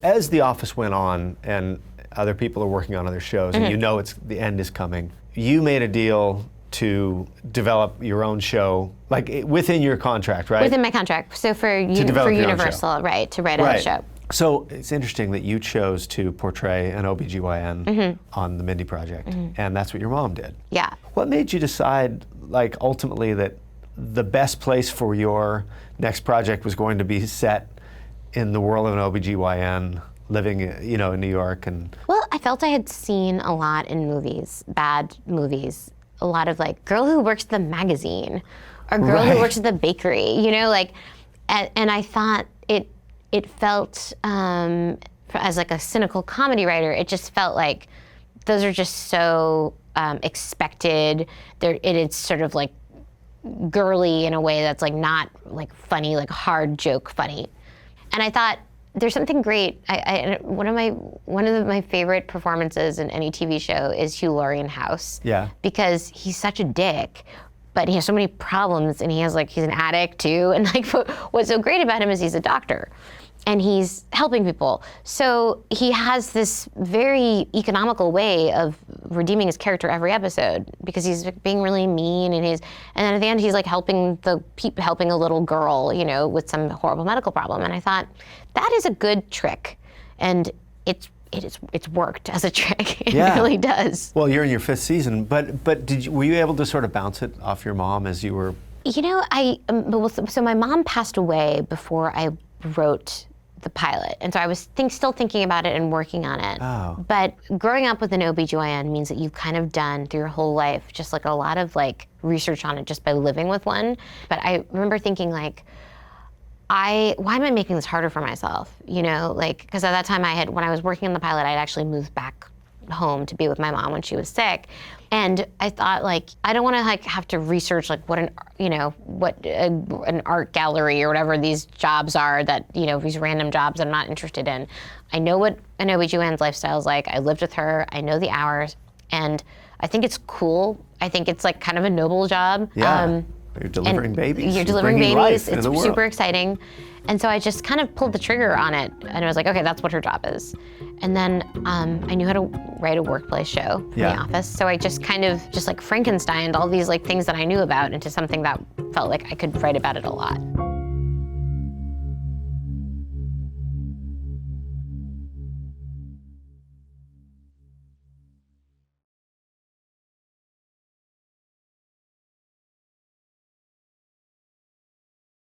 As The Office went on and other people are working on other shows, and you know the end is coming, you made a deal to develop your own show, like within your contract, right? Within my contract. So for Universal, right, to write a show. So it's interesting that you chose to portray an OBGYN on the Mindy Project, and that's what your mom did. Yeah. What made you decide, like, ultimately that the best place for your next project was going to be set in the world of an OBGYN, living, you know, in New York? And well, I felt I had seen a lot in movies, bad movies, a lot of like girl who works at the magazine, or girl who works at the bakery, you know, like, and I thought it felt, as like a cynical comedy writer, it just felt like those are just so expected. It's sort of like girly in a way that's like not like funny, like hard joke funny. And I thought there's something great. One of my favorite performances in any TV show is Hugh Laurie in House. Yeah. Because he's such a dick, but he has so many problems, and he's an addict too. And like, what's so great about him is he's a doctor, and he's helping people. So he has this very economical way of redeeming his character every episode, because he's being really mean, and then at the end he's like helping a little girl, you know, with some horrible medical problem. And I thought, that is a good trick, and it's worked as a trick. It really does. Well, you're in your 5th season, but were you able to sort of bounce it off your mom as you were? You know, so my mom passed away before I wrote the pilot, and so I was still thinking about it and working on it. Oh. But growing up with an OBGYN means that you've kind of done through your whole life just like a lot of like research on it just by living with one. But I remember thinking like, why am I making this harder for myself? You know, like, because at that time when I was working on the pilot, I'd actually moved back home to be with my mom when she was sick. And I thought, like, I don't want to like have to research like what an art gallery or whatever these jobs are that, you know, these random jobs I'm not interested in. I know what an OBGYN's lifestyle is like. I lived with her. I know the hours, and I think it's cool. I think it's like kind of a noble job. Yeah. You're delivering babies. You're delivering babies. It's super exciting. And so I just kind of pulled the trigger on it, and I was like, okay, that's what her job is. And then I knew how to write a workplace show in The Office, so I just kind of like frankensteined all these like things that I knew about into something that felt like I could write about it a lot.